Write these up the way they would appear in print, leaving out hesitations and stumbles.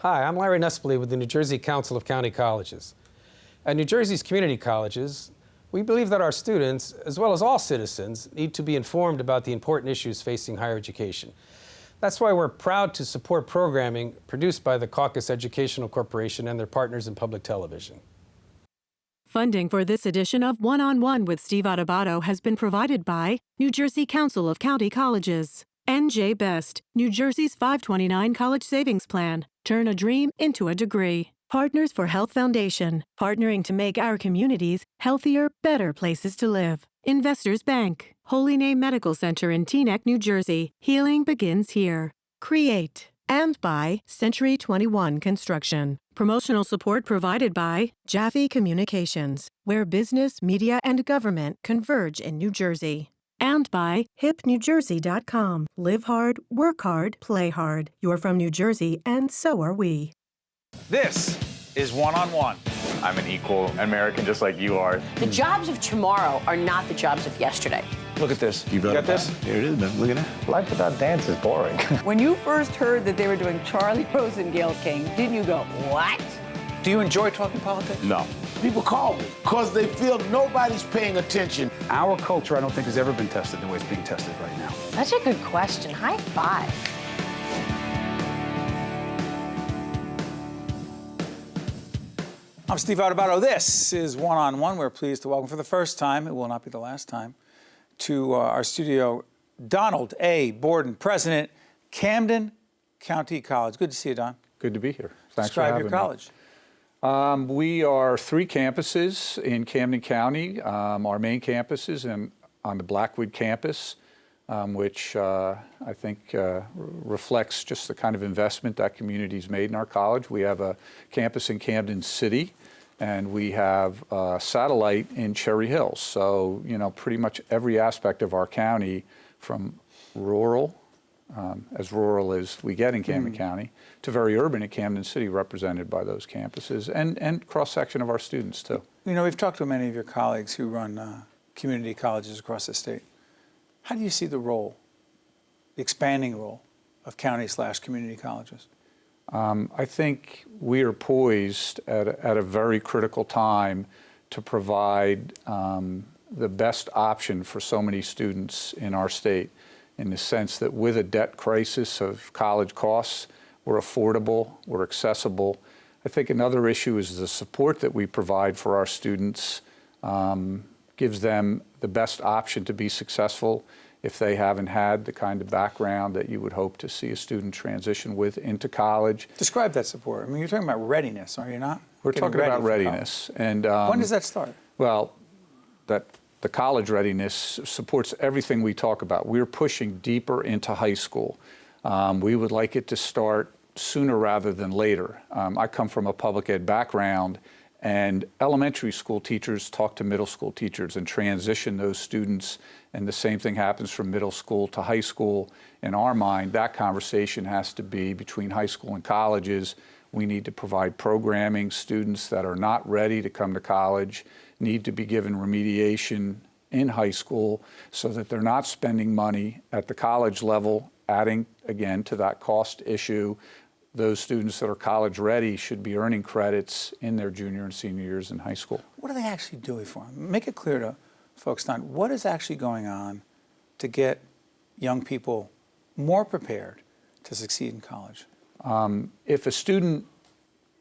Hi, I'm Larry Nespoli with the New Jersey Council of County Colleges. At New Jersey's community colleges, we believe that our students, as well as all citizens, need to be informed about the important issues facing higher education. That's why we're proud to support programming produced by the Caucus Educational Corporation and their partners in public television. Funding for this edition of One-on-One with Steve Adubato has been provided by New Jersey Council of County Colleges. NJ Best, New Jersey's 529 College Savings Plan. Turn a dream into a degree. Partners for Health Foundation, partnering to make our communities healthier, better places to live. Investors Bank, Holy Name Medical Center in Teaneck, New Jersey. Healing begins here. Create. And by Century 21 Construction. Promotional support provided by Jaffe Communications, where business, media, and government converge in New Jersey. And by hipnewjersey.com. Live hard, work hard, play hard. You're from New Jersey, and so are we. This is One-on-One. I'm an equal American just like you are. The jobs of tomorrow are not the jobs of yesterday. Look at this. You got this? Here it is, man. Look at that. Life without dance is boring. When you first heard that they were doing Charlie Rose and Gayle King, didn't you go, what? Do you enjoy talking politics? No. People call me because they feel nobody's paying attention. Our culture, I don't think, has ever been tested the way it's being tested right now. Such a good question. High five. I'm Steve Adubato. This is One-on-One. We're pleased to welcome for the first time, it will not be the last time, to our studio, Donald A. Borden, President, Camden County College. Good to see you, Don. Good to be here. Thanks Describe for having your college. We are 3 campuses in Camden County. Our main campus is on the Blackwood campus, which I think reflects just the kind of investment that community's made in our college. We have a campus in Camden City, and we have a satellite in Cherry Hills. So, you know, pretty much every aspect of our county, from rural, as rural as we get in Camden County, to very urban at Camden City, represented by those campuses, and cross-section of our students, too. You know, we've talked to many of your colleagues who run community colleges across the state. How do you see the role, the expanding role, of county/community colleges? I think we are poised at a very critical time to provide the best option for so many students in our state, in the sense that with a debt crisis of college costs, we're affordable, we're accessible. I think another issue is the support that we provide for our students gives them the best option to be successful if they haven't had the kind of background that you would hope to see a student transition with into college. Describe that support. I mean, you're talking about readiness, are you not? We're talking about readiness. And when does that start? Well, the college readiness supports everything we talk about. We're pushing deeper into high school. We would like it to start sooner rather than later. I come from a public ed background, and elementary school teachers talk to middle school teachers and transition those students, and the same thing happens from middle school to high school. In our mind, that conversation has to be between high school and colleges. We need to provide programming. Students that are not ready to come to college need to be given remediation in high school so that they're not spending money at the college level, adding, again, to that cost issue. Those students that are college ready should be earning credits in their junior and senior years in high school. What are they actually doing for them? Make it clear to folks, Don, what is actually going on to get young people more prepared to succeed in college? If a student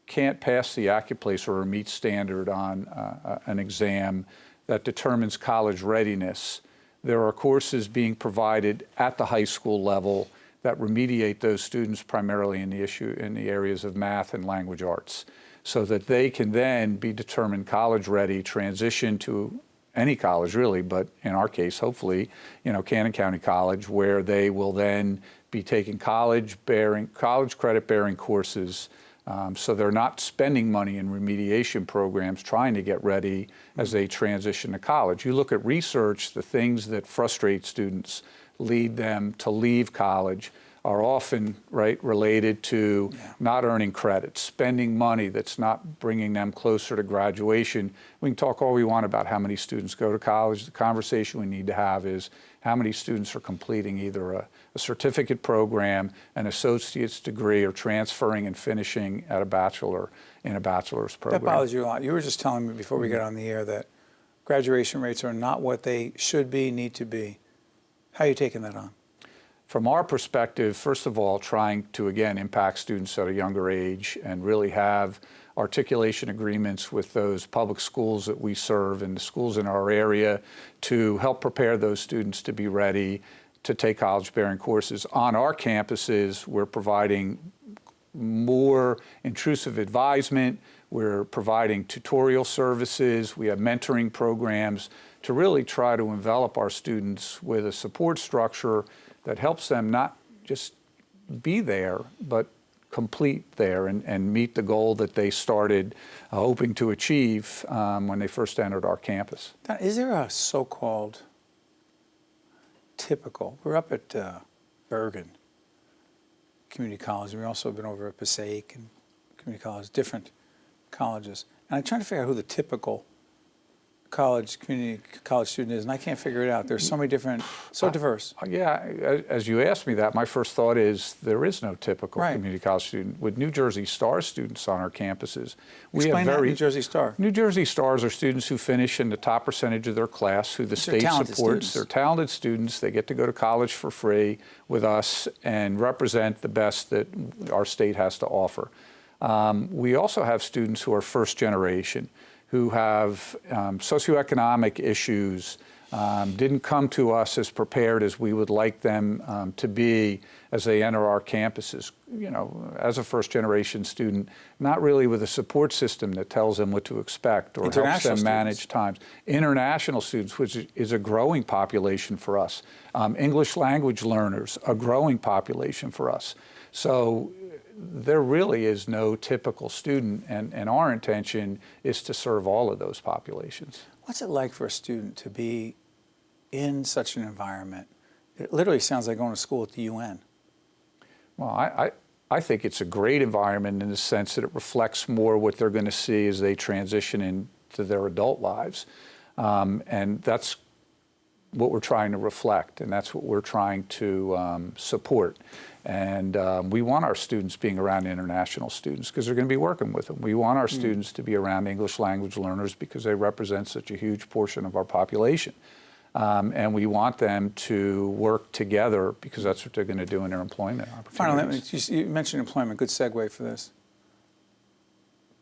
can't pass the AccuPlace or a meet standard on an exam that determines college readiness, there are courses being provided at the high school level that remediate those students primarily in the areas of math and language arts, so that they can then be determined college ready, transition to any college really, but in our case, hopefully, you know, Camden County College, where they will then be taking college credit bearing courses. So they're not spending money in remediation programs trying to get ready as they transition to college. You look at research, the things that frustrate students lead them to leave college. are often, right, related to not earning credits, spending money that's not bringing them closer to graduation. We can talk all we want about how many students go to college. The conversation we need to have is how many students are completing either a certificate program, an associate's degree, or transferring and finishing at a bachelor's program. That bothers you a lot. You were just telling me before we got on the air that graduation rates are not what they should be, need to be. How are you taking that on? From our perspective, first of all, trying to, again, impact students at a younger age and really have articulation agreements with those public schools that we serve and the schools in our area to help prepare those students to be ready to take college-bearing courses. On our campuses, we're providing more intrusive advisement. We're providing tutorial services. We have mentoring programs to really try to envelop our students with a support structure that helps them not just be there, but complete there and meet the goal that they started hoping to achieve when they first entered our campus. Now, is there a so-called typical, we're up at Bergen Community College, and we've also been over at Passaic and Community College, different colleges, and I'm trying to figure out who the typical community college student is, and I can't figure it out. There's so many different, so diverse. Yeah, as you asked me that, my first thought is there is no typical community college student. With New Jersey Star students on our campuses, we Explain have that, New Jersey Star. New Jersey Stars are students who finish in the top percentage of their class, who the state supports. They're talented students. They get to go to college for free with us and represent the best that our state has to offer. We also have students who are first generation, who have socioeconomic issues, didn't come to us as prepared as we would like them to be as they enter our campuses. You know, as a first-generation student, not really with a support system that tells them what to expect or helps them manage times. International students, which is a growing population for us. English language learners, a growing population for us. So there really is no typical student, and our intention is to serve all of those populations. What's it like for a student to be in such an environment? It literally sounds like going to school at the UN. Well, I think it's a great environment in the sense that it reflects more what they're going to see as they transition into their adult lives. And that's what we're trying to reflect, and that's what we're trying to support. And we want our students being around international students because they're going to be working with them. We want our students to be around English language learners because they represent such a huge portion of our population. And we want them to work together because that's what they're going to do in their employment opportunities. Finally, you mentioned employment, good segue for this.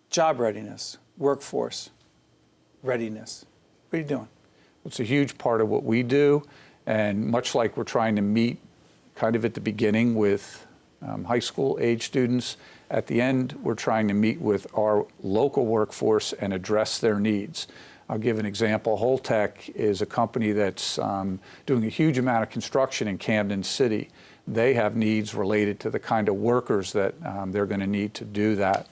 Job readiness, workforce readiness. What are you doing? It's a huge part of what we do, and much like we're trying to meet kind of at the beginning with high school age students, at the end we're trying to meet with our local workforce and address their needs. I'll give an example. Holtec is a company that's doing a huge amount of construction in Camden City. They have needs related to the kind of workers that they're going to need to do that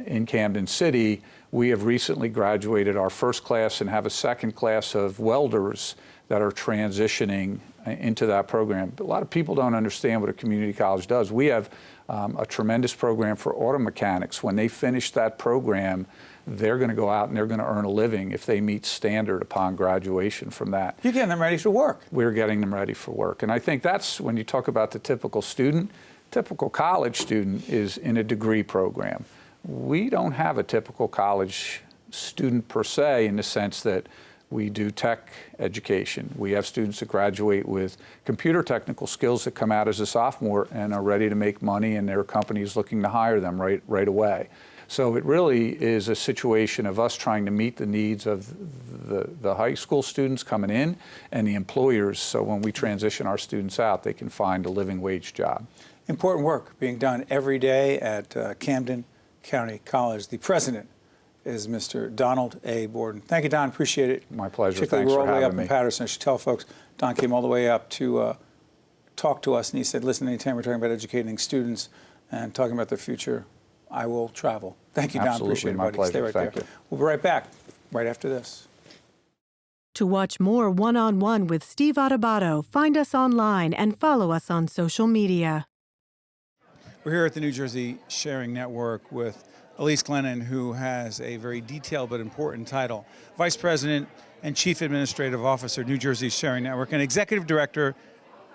in Camden City. We have recently graduated our first class and have a second class of welders that are transitioning into that program. But a lot of people don't understand what a community college does. We have a tremendous program for auto mechanics. When they finish that program, they're going to go out and they're going to earn a living if they meet standard upon graduation from that. You're getting them ready for work. We're getting them ready for work. And I think that's when you talk about the typical student, typical college student is in a degree program. We don't have a typical college student per se in the sense that we do tech education. We have students that graduate with computer technical skills that come out as a sophomore and are ready to make money, and their company is looking to hire them right away. So it really is a situation of us trying to meet the needs of the high school students coming in and the employers, so when we transition our students out, they can find a living wage job. Important work being done every day at Camden County College. The president is Mr. Donald A. Borden. Thank you, Don. Appreciate it. My pleasure. Particularly, Thanks we're all for the way up having in me. Patterson. I should tell folks, Don came all the way up to talk to us, and he said, listen, anytime we're talking about educating students and talking about their future, I will travel. Thank you, Don. Absolutely, Appreciate it, my buddy. pleasure. Stay right Thank there. you. We'll be right back right after this. To watch more One-on-One with Steve Adubato, find us online and follow us on social media. We're here at the New Jersey Sharing Network with Elise Glennon, who has a very detailed but important title, Vice President and Chief Administrative Officer, New Jersey Sharing Network, and Executive Director,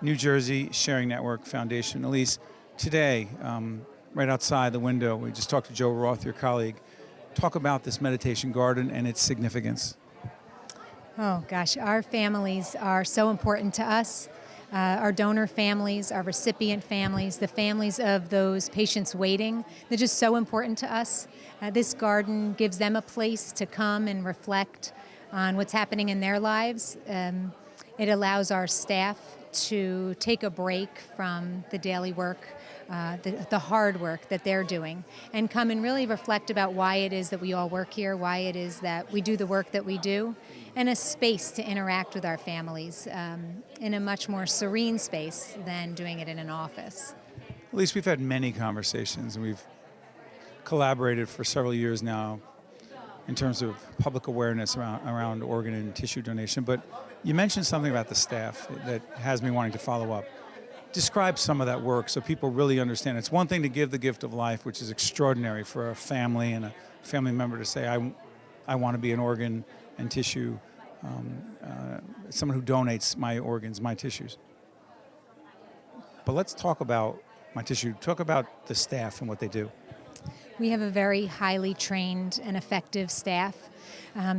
New Jersey Sharing Network Foundation. Elise, today, right outside the window, we just talked to Joe Roth, your colleague. Talk about this meditation garden and its significance. Oh gosh, our families are so important to us. Our donor families, our recipient families, the families of those patients waiting, they're just so important to us. This garden gives them a place to come and reflect on what's happening in their lives. It allows our staff to take a break from the daily work, the hard work that they're doing, and come and really reflect about why it is that we all work here, why it is that we do the work that we do, and a space to interact with our families in a much more serene space than doing it in an office. At least we've had many conversations, and we've collaborated for several years now in terms of public awareness around organ and tissue donation. But you mentioned something about the staff that has me wanting to follow up. Describe some of that work so people really understand. It's one thing to give the gift of life, which is extraordinary for a family and a family member to say, I want to be an organ and tissue, someone who donates my organs, my tissues. But let's talk about my tissue. Talk about the staff and what they do. We have a very highly trained and effective staff.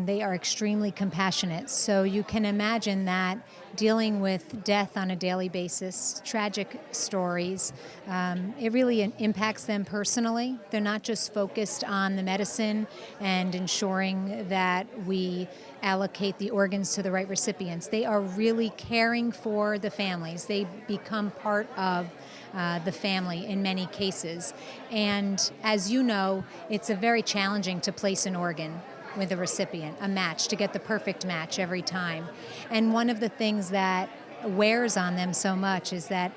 They are extremely compassionate. So you can imagine that dealing with death on a daily basis, tragic stories, it really impacts them personally. They're not just focused on the medicine and ensuring that we allocate the organs to the right recipients. They are really caring for the families. They become part of the family in many cases. And as you know, it's very challenging to place an organ with a recipient, a match, to get the perfect match every time. And one of the things that wears on them so much is that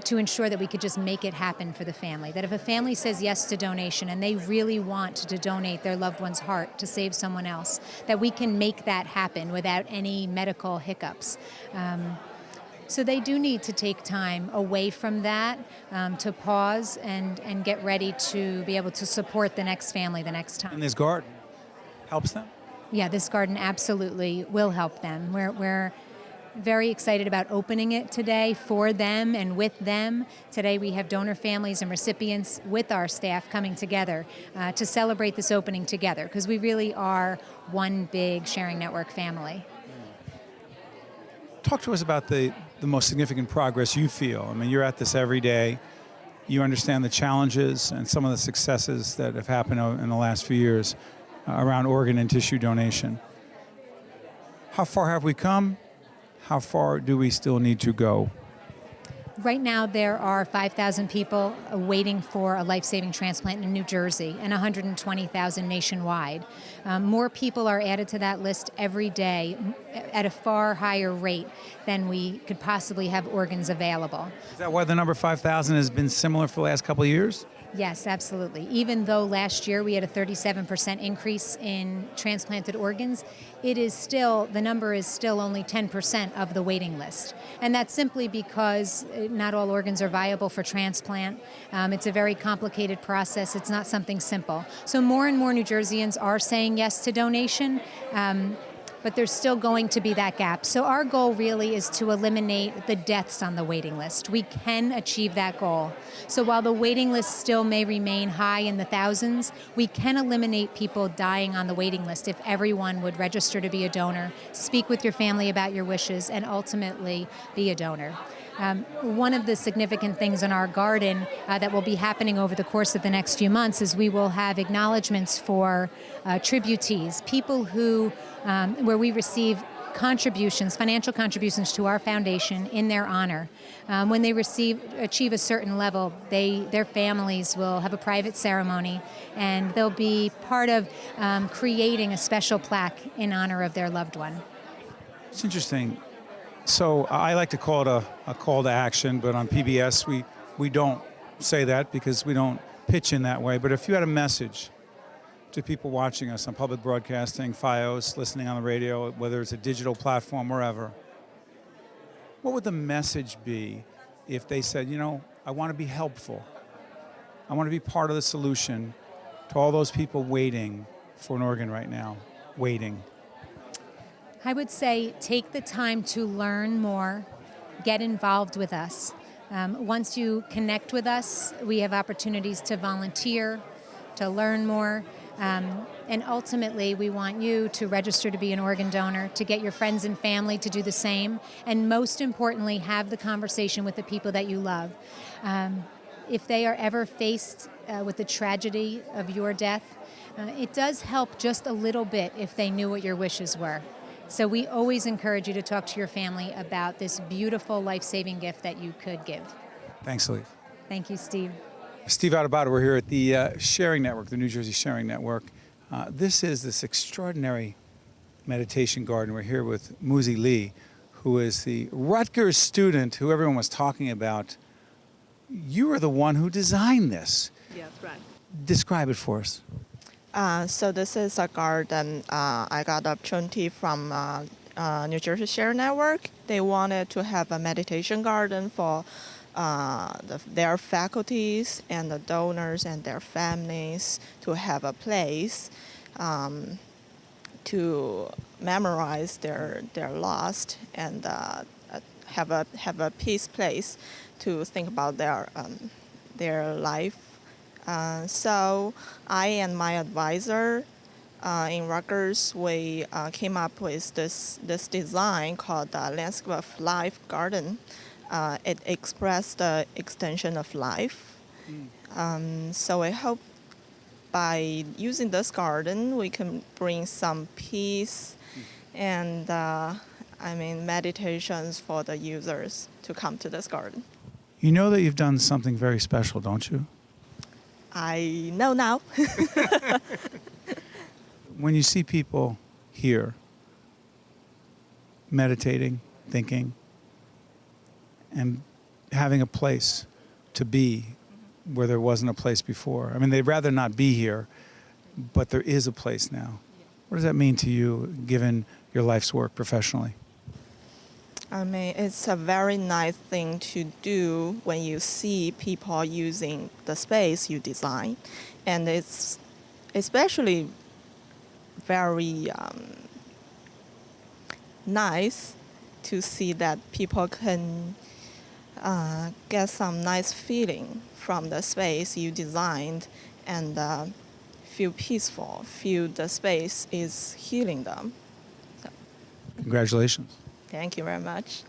to ensure that we could just make it happen for the family. That if a family says yes to donation and they really want to donate their loved one's heart to save someone else, that we can make that happen without any medical hiccups. So they do need to take time away from that, to pause and get ready to be able to support the next family the next time. And this garden helps them? Yeah, this garden absolutely will help them. We're very excited about opening it today for them and with them. Today we have donor families and recipients with our staff coming together to celebrate this opening together, because we really are one big Sharing Network family. Talk to us about the most significant progress you feel. I mean, you're at this every day. You understand the challenges and some of the successes that have happened in the last few years around organ and tissue donation. How far have we come? How far do we still need to go? Right now, there are 5,000 people waiting for a life-saving transplant in New Jersey and 120,000 nationwide. More people are added to that list every day at a far higher rate than we could possibly have organs available. Is that why the number 5,000 has been similar for the last couple of years? Yes, absolutely. Even though last year we had a 37% increase in transplanted organs, the number is still only 10% of the waiting list. And that's simply because not all organs are viable for transplant. It's a very complicated process. It's not something simple. So more and more New Jerseyans are saying yes to donation. But there's still going to be that gap. So our goal really is to eliminate the deaths on the waiting list. We can achieve that goal. So while the waiting list still may remain high in the thousands, we can eliminate people dying on the waiting list if everyone would register to be a donor, speak with your family about your wishes, and ultimately be a donor. One of the significant things in our garden that will be happening over the course of the next few months is we will have acknowledgments for tributees, people who, where we receive contributions, financial contributions to our foundation in their honor. When they achieve a certain level, their families will have a private ceremony, and they'll be part of creating a special plaque in honor of their loved one. It's interesting. So I like to call it a call to action, but on PBS we don't say that because we don't pitch in that way. But if you had a message to people watching us on public broadcasting, FiOS, listening on the radio, whether it's a digital platform, wherever, what would the message be if they said, you know, I want to be helpful. I want to be part of the solution to all those people waiting for an organ right now, waiting? I would say take the time to learn more, get involved with us. Once you connect with us, we have opportunities to volunteer, to learn more, and ultimately we want you to register to be an organ donor, to get your friends and family to do the same, and most importantly, have the conversation with the people that you love. If they are ever faced with the tragedy of your death, it does help just a little bit if they knew what your wishes were. So we always encourage you to talk to your family about this beautiful life-saving gift that you could give. Thanks, Elise. Thank you, Steve. Steve Adubato, we're here at the Sharing Network, the New Jersey Sharing Network. This is this extraordinary meditation garden. We're here with Muzi Li, who is the Rutgers student who everyone was talking about. You were the one who designed this. Yes, right. Describe it for us. So this is a garden I got the opportunity from New Jersey Share Network. They wanted to have a meditation garden for their faculties and the donors and their families to have a place to memorize their loss and have a peace place to think about their life. So I and my advisor in Rutgers, we came up with this design called the Landscape of Life Garden. It expressed the extension of life. So I hope by using this garden, we can bring some peace and meditations for the users to come to this garden. You know that you've done something very special, don't you? I know now. When you see people here meditating, thinking, and having a place to be where there wasn't a place before. I mean, they'd rather not be here, but there is a place now. What does that mean to you, given your life's work professionally? I mean, it's a very nice thing to do when you see people using the space you design. And it's especially very nice to see that people can get some nice feeling from the space you designed and feel peaceful, feel the space is healing them. So. Congratulations. Thank you very much.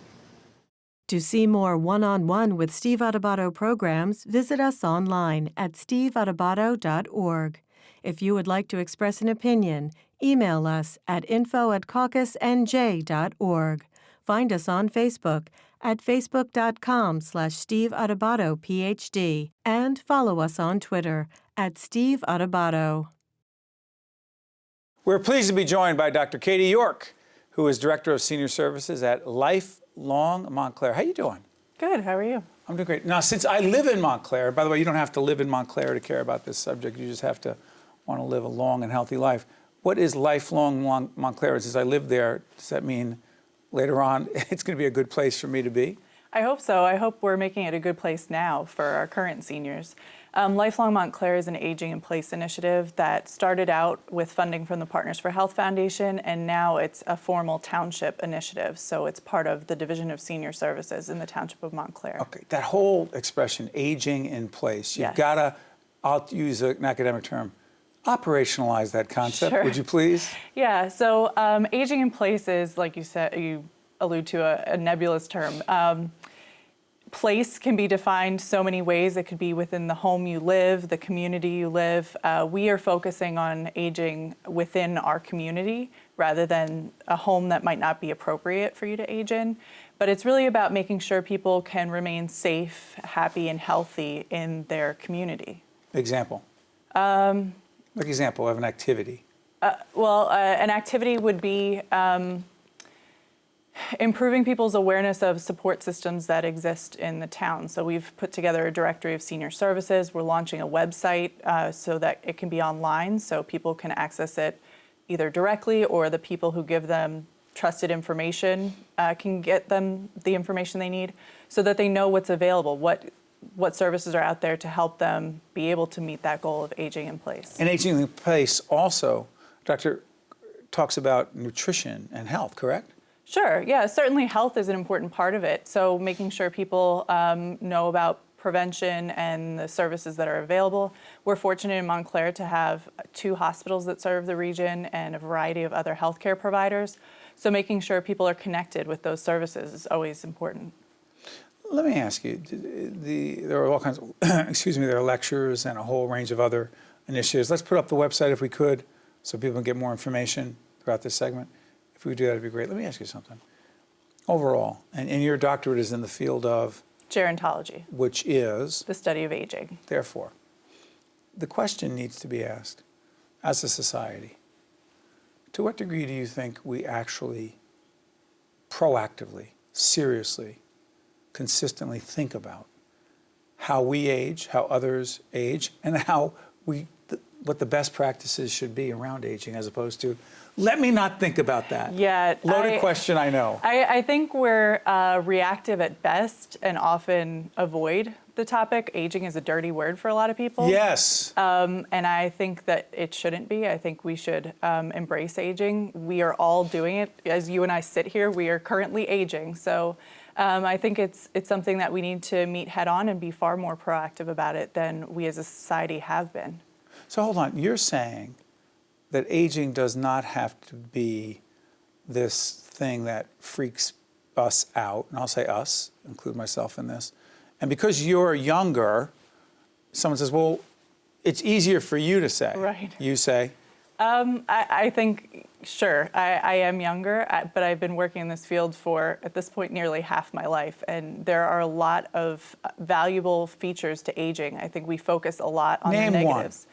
To see more one-on-one with Steve Adubato programs, visit us online at steveadubato.org. If you would like to express an opinion, email us at info@caucusnj.org. Find us on Facebook at facebook.com/Steve Adubato PhD and follow us on Twitter at Steve Adubato. We're pleased to be joined by Dr. Katie York, who is Director of Senior Services at Lifelong Montclair. How you doing? Good. How are you? I'm doing great. Now, since I live in Montclair, by the way, you don't have to live in Montclair to care about this subject. You just have to want to live a long and healthy life. What is Lifelong Montclair? Since I live there, does that mean later on it's going to be a good place for me to be? I hope so. I hope we're making it a good place now for our current seniors. Lifelong Montclair is an aging in place initiative that started out with funding from the Partners for Health Foundation, and now it's a formal township initiative. So it's part of the Division of Senior Services in the Township of Montclair. Okay, that whole expression, aging in place, you've got to, I'll use an academic term, operationalize that concept, Sure. Would you please? Yeah, so aging in place is, like you said, you allude to a nebulous term. Place can be defined so many ways. It could be within the home you live, the community you live. We are focusing on aging within our community rather than a home that might not be appropriate for you to age in. But it's really about making sure people can remain safe, happy, and healthy in their community. Example. Like example of an activity. An activity would be Improving people's awareness of support systems that exist in the town. So we've put together a directory of senior services. We're launching a website so that it can be online, so people can access it either directly, or the people who give them trusted information can get them the information they need, so that they know what's available, what services are out there to help them be able to meet that goal of aging in place. And aging in place also, Doctor, talks about nutrition and health, correct? Sure, yeah, certainly health is an important part of it. So making sure people know about prevention and the services that are available. We're fortunate in Montclair to have 2 hospitals that serve the region and a variety of other healthcare providers. So making sure people are connected with those services is always important. Let me ask you, there are all kinds of, there are lectures and a whole range of other initiatives. Let's put up the website if we could, so people can get more information throughout this segment. If we could do that, it'd be great. Let me ask you something. Overall, and your doctorate is in the field of? Gerontology. Which is? The study of aging. Therefore, the question needs to be asked, as a society, to what degree do you think we actually proactively, seriously, consistently think about how we age, how others age, and how what the best practices should be around aging, as opposed to, let me not think about that? Yeah. Loaded question, I know. I think we're reactive at best and often avoid the topic. Aging is a dirty word for a lot of people. Yes. And I think that it shouldn't be. I think we should embrace aging. We are all doing it. As you and I sit here, we are currently aging. So I think it's something that we need to meet head on and be far more proactive about it than we as a society have been. So hold on, you're saying that aging does not have to be this thing that freaks us out, and I'll say us, include myself in this, and because you're younger, someone says, well, it's easier for you to say. Right. You say? I think, sure, I am younger, but I've been working in this field for, at this point, nearly half my life, and there are a lot of valuable features to aging. I think we focus a lot on the negatives.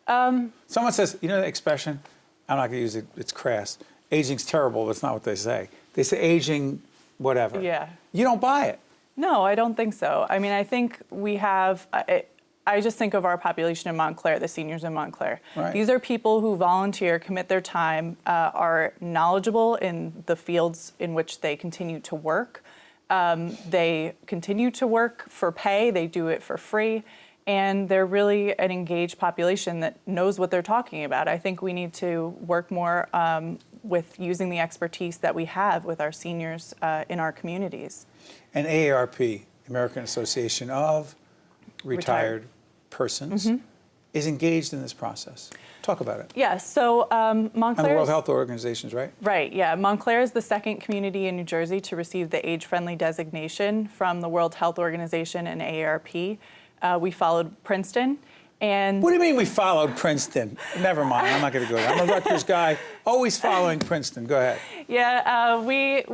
Someone says, you know the expression, I'm not going to use it, it's crass, aging's terrible, but it's not what they say. They say aging whatever. Yeah. You don't buy it. No, I don't think so. I mean, I think we have, I just think of our population in Montclair, the seniors in Montclair. Right. These are people who volunteer, commit their time, are knowledgeable in the fields in which they continue to work. They continue to work for pay, they do it for free. And they're really an engaged population that knows what they're talking about. I think we need to work more with using the expertise that we have with our seniors in our communities. And AARP, American Association of Retired Persons, is engaged in this process. Talk about it. Yeah, so Montclair. And the World Health Organizations, right? Right, yeah. Montclair is the second community in New Jersey to receive the age-friendly designation from the World Health Organization and AARP. We followed Princeton, and... What do you mean we followed Princeton? Never mind, I'm not going to go there. I'm a Rutgers guy, always following Princeton. Go ahead. Yeah, we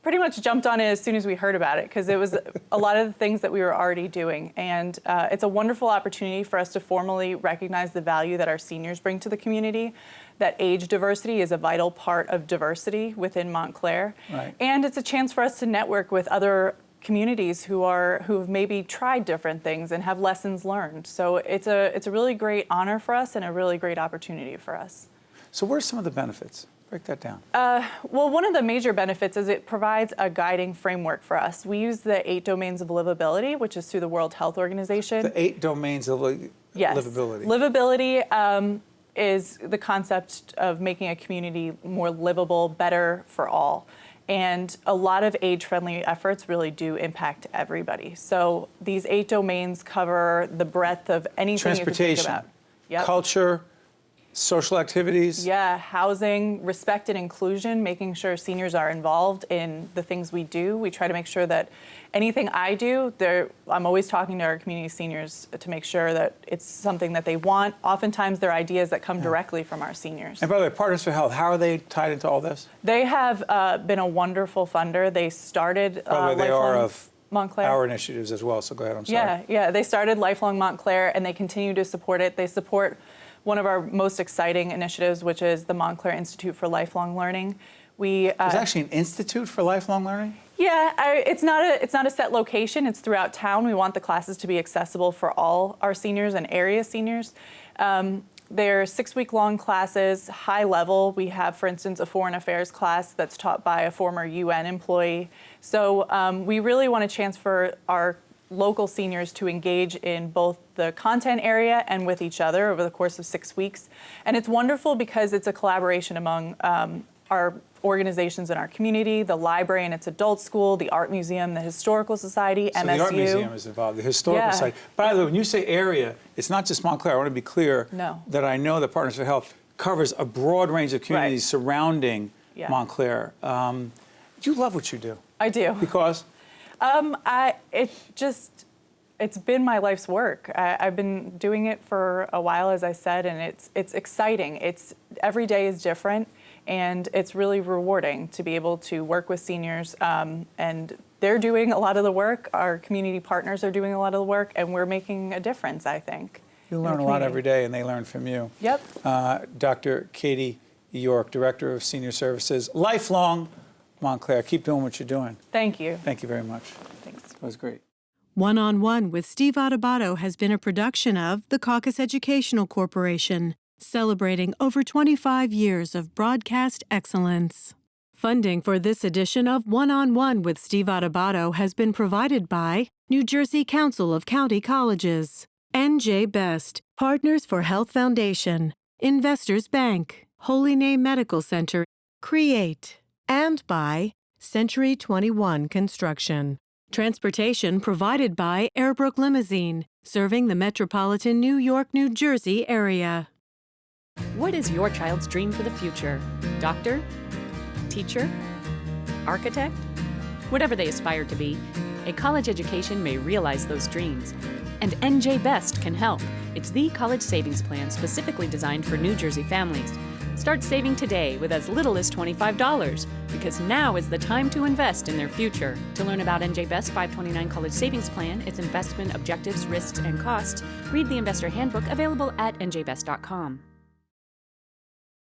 pretty much jumped on it as soon as we heard about it, because it was a lot of the things that we were already doing. And it's a wonderful opportunity for us to formally recognize the value that our seniors bring to the community, that age diversity is a vital part of diversity within Montclair. Right. And it's a chance for us to network with other communities who've maybe tried different things and have lessons learned. So it's a really great honor for us and a really great opportunity for us. So what are some of the benefits? Break that down. Well, one of the major benefits is it provides a guiding framework for us. We use the 8 domains of livability, which is through the World Health Organization. The 8 domains of livability. Livability is the concept of making a community more livable, better for all. And a lot of age-friendly efforts really do impact everybody. So these 8 domains cover the breadth of anything you can think about. Transportation, culture, social activities. Yeah, housing, respect and inclusion, making sure seniors are involved in the things we do. We try to make sure that anything I do, I'm always talking to our community seniors to make sure that it's something that they want. Oftentimes they're ideas that come directly from our seniors. And by the way, Partners for Health, how are they tied into all this? They have been a wonderful funder. They started By the way, they are of Montclair. our initiatives as well, so go ahead, I'm sorry. Yeah, they started Lifelong Montclair and they continue to support it. They support one of our most exciting initiatives, which is the Montclair Institute for Lifelong Learning, We There's actually an institute for lifelong learning? Yeah, it's not a set location. It's throughout town. We want the classes to be accessible for all our seniors and area seniors. They're 6-week-long classes, high level. We have, for instance, a foreign affairs class that's taught by a former UN employee. So we really want a chance for our local seniors to engage in both the content area and with each other over the course of 6 weeks. And it's wonderful because it's a collaboration among our organizations in our community, the library and its adult school, the art museum, the historical society, so MSU. The art museum is involved, the historical society. By the way, when you say area, it's not just Montclair. I want to be clear that I know that Partners for Health covers a broad range of communities surrounding Montclair. Do you love what you do? I do. Because? It's been my life's work. I've been doing it for a while, as I said, and it's exciting. Every day is different, and it's really rewarding to be able to work with seniors. And they're doing a lot of the work. Our community partners are doing a lot of the work, and we're making a difference, I think. You learn a lot every day, and they learn from you. Yep. Dr. Katie York, Director of Senior Services, Lifelong Montclair. Keep doing what you're doing. Thank you. Thank you very much. Thanks. That was great. One-on-One with Steve Adubato has been a production of the Caucus Educational Corporation, celebrating over 25 years of broadcast excellence. Funding for this edition of One-on-One with Steve Adubato has been provided by New Jersey Council of County Colleges, NJ Best, Partners for Health Foundation, Investors Bank, Holy Name Medical Center, Create, and by Century 21 Construction. Transportation provided by Airbrook Limousine, serving the metropolitan New York, New Jersey area. What is your child's dream for the future? Doctor? Teacher? Architect? Whatever they aspire to be, a college education may realize those dreams. And NJ Best can help. It's the college savings plan specifically designed for New Jersey families. Start saving today with as little as $25, because now is the time to invest in their future. To learn about NJ Best 529 College Savings Plan, its investment objectives, risks, and costs, read the Investor Handbook available at njbest.com.